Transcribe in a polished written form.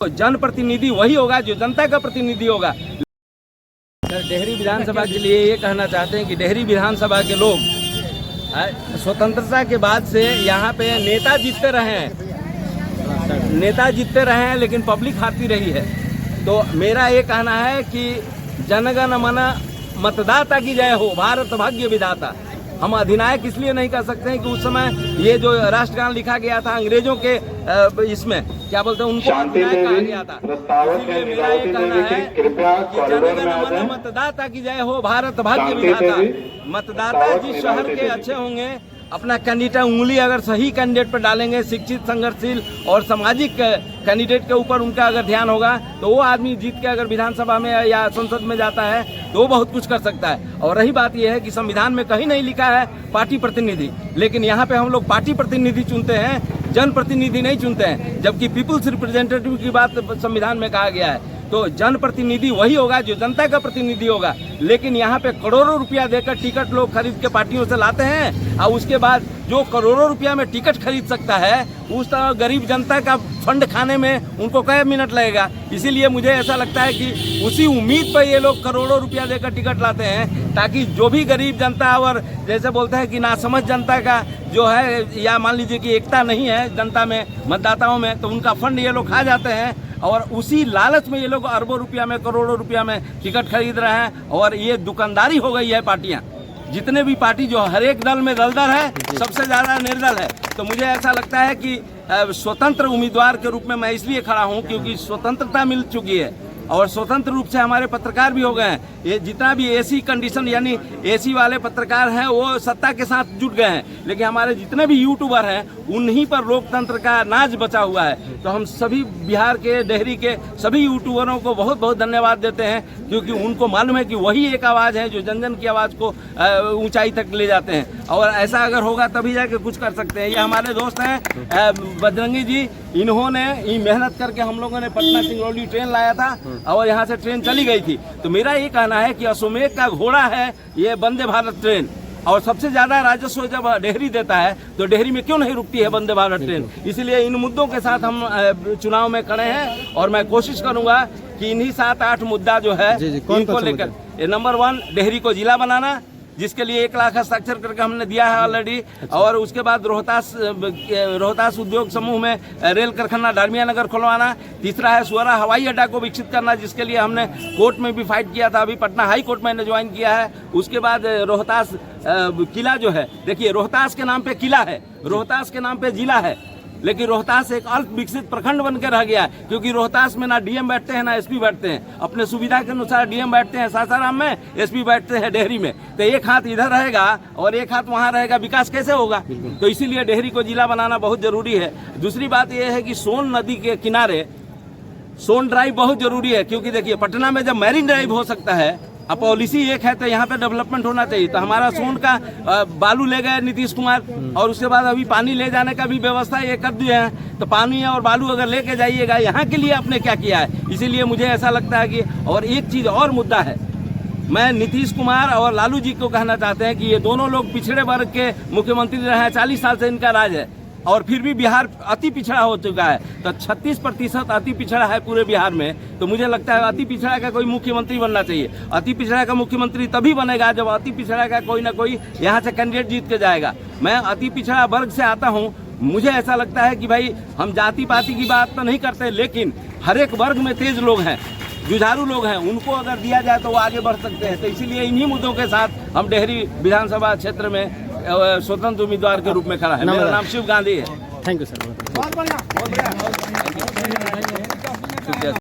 जनप्रतिनिधि वही होगा जो जनता का प्रतिनिधि होगा। सर, डेहरी विधानसभा के लिए ये कहना चाहते हैं कि डेहरी विधानसभा के लोग स्वतंत्रता के बाद से यहाँ पे नेता जीतते रहे हैं लेकिन पब्लिक हारती रही है। तो मेरा ये कहना है कि जनगण मन मतदाता की जय हो, भारत भाग्य विधाता। हम अधिनायक इसलिए नहीं कह सकते हैं कि उस समय ये जो राष्ट्रगान लिखा गया था अंग्रेजों के इसमें क्या बोलते हैं उनको अधिनायक कहा गया था। इसलिए मेरा ये कहना है कि जनगण मन मतदाता की जय हो, भारत भाग्य विधाता। मतदाता जिस शहर के अच्छे होंगे, अपना कैंडिडेट उंगली अगर सही कैंडिडेट पर डालेंगे, शिक्षित, संघर्षशील और सामाजिक कैंडिडेट के ऊपर उनका अगर ध्यान होगा, तो वो आदमी जीत के अगर विधानसभा में या संसद में जाता है तो वो बहुत कुछ कर सकता है। और रही बात यह है कि संविधान में कहीं नहीं लिखा है पार्टी प्रतिनिधि, लेकिन यहाँ पे हम लोग पार्टी प्रतिनिधि चुनते हैं, जनप्रतिनिधि नहीं चुनते हैं, जबकि पीपुल्स रिप्रेजेंटेटिव की बात संविधान में कहा गया है। तो जनप्रतिनिधि वही होगा जो जनता का प्रतिनिधि होगा। लेकिन यहाँ पे करोड़ों रुपया देकर टिकट लोग खरीद के पार्टियों से लाते हैं और उसके बाद जो करोड़ों रुपया में टिकट खरीद सकता है, उस तरह गरीब जनता का फंड खाने में उनको कई मिनट लगेगा। इसीलिए मुझे ऐसा लगता है कि उसी उम्मीद पर ये लोग करोड़ों रुपया देकर टिकट लाते हैं, ताकि जो भी गरीब जनता और जैसे बोलते हैं कि नासमझ जनता का जो है, या मान लीजिए कि एकता नहीं है जनता में, मतदाताओं में, तो उनका फंड ये लोग खा जाते हैं। और उसी लालच में ये लोग अरबों रुपया में, करोड़ों रुपया में टिकट खरीद रहे हैं। और ये दुकानदारी हो गई है पार्टियां, जितने भी पार्टी जो हर एक दल में दलदल है, सबसे ज़्यादा निर्दल है। तो मुझे ऐसा लगता है कि स्वतंत्र उम्मीदवार के रूप में मैं इसलिए खड़ा हूं क्योंकि स्वतंत्रता मिल चुकी है और स्वतंत्र रूप से हमारे पत्रकार भी हो गए हैं। ये जितना भी एसी कंडीशन यानी एसी वाले पत्रकार हैं वो सत्ता के साथ जुट गए हैं, लेकिन हमारे जितने भी यूट्यूबर हैं उन्हीं पर लोकतंत्र का नाज बचा हुआ है। तो हम सभी बिहार के, डेहरी के सभी यूट्यूबरों को बहुत बहुत धन्यवाद देते हैं, क्योंकि उनको मालूम है कि वही एक आवाज़ है जो जन जन की आवाज़ को ऊंचाई तक ले जाते हैं। और ऐसा अगर होगा तभी जाके कुछ कर सकते हैं। ये हमारे दोस्त हैं बजरंगी जी, इन्होंने मेहनत करके हम लोगों ने पटना सिंगरौली ट्रेन लाया था और यहाँ से ट्रेन चली गई थी। तो मेरा ये कहना है कि अश्वमेध का घोड़ा है ये वंदे भारत ट्रेन, और सबसे ज्यादा राजस्व जब डेहरी देता है तो डेहरी में क्यों नहीं रुकती है वंदे भारत ट्रेन। इसलिए इन मुद्दों के साथ हम चुनाव में खड़े हैं और मैं कोशिश करूंगा कि इन्हीं 7-8 मुद्दा जो है इनको लेकर, नंबर 1 डेहरी को जिला बनाना, जिसके लिए 1 लाख हस्ताक्षर करके हमने दिया है ऑलरेडी। और उसके बाद रोहतास उद्योग समूह में रेल कारखाना डालमिया नगर खुलवाना। तीसरा है सुअरा हवाई अड्डा को विकसित करना, जिसके लिए हमने कोर्ट में भी फाइट किया था, अभी पटना हाई कोर्ट मैंने ज्वाइन किया है। उसके बाद रोहतास किला जो है, देखिए रोहतास के नाम पे किला है, रोहतास के नाम पे जिला है, लेकिन रोहतास एक अल्प विकसित प्रखंड बन के रह गया है, क्योंकि रोहतास में ना डीएम बैठते हैं ना एसपी बैठते हैं। अपने सुविधा के अनुसार डीएम बैठते हैं सासाराम में, एसपी बैठते हैं डेहरी में। तो एक हाथ इधर रहेगा और एक हाथ वहाँ रहेगा, विकास कैसे होगा? तो इसीलिए डेहरी को जिला बनाना बहुत जरूरी है। दूसरी बात यह है कि सोन नदी के किनारे सोन ड्राइव बहुत जरूरी है, क्योंकि देखिए पटना में जब मैरीन ड्राइव हो सकता है, अब पॉलिसी एक है तो यहाँ पे डेवलपमेंट होना चाहिए। तो हमारा सोन का बालू ले गए नीतीश कुमार, और उसके बाद अभी पानी ले जाने का भी व्यवस्था ये कर दिए हैं। तो पानी और बालू अगर लेके जाइएगा, यहाँ के लिए आपने क्या किया है? इसीलिए मुझे ऐसा लगता है कि, और एक चीज़ और मुद्दा है, मैं नीतीश कुमार और लालू जी को कहना चाहते हैं कि ये दोनों लोग पिछड़े वर्ग के मुख्यमंत्री रहे हैं, 40 साल से इनका राज है, और फिर भी बिहार अति पिछड़ा हो चुका है। तो 36% अति पिछड़ा है पूरे बिहार में। तो मुझे लगता है अति पिछड़ा का कोई मुख्यमंत्री बनना चाहिए। अति पिछड़ा का मुख्यमंत्री तभी बनेगा जब अति पिछड़ा का कोई ना कोई यहाँ से कैंडिडेट जीत के जाएगा। मैं अति पिछड़ा वर्ग से आता हूँ, मुझे ऐसा लगता है कि भाई हम जाति पाति की बात तो नहीं करते, लेकिन हर एक वर्ग में तेज लोग हैं, जुझारू लोग हैं, उनको अगर दिया जाए तो वो आगे बढ़ सकते हैं। तो इसीलिए इन्हीं मुद्दों के साथ हम डेहरी विधानसभा क्षेत्र में स्वतंत्र उम्मीदवार के रूप में खड़ा है। मेरा नाम शिव गांधी है। Thank you sir. बहुत बढ़िया।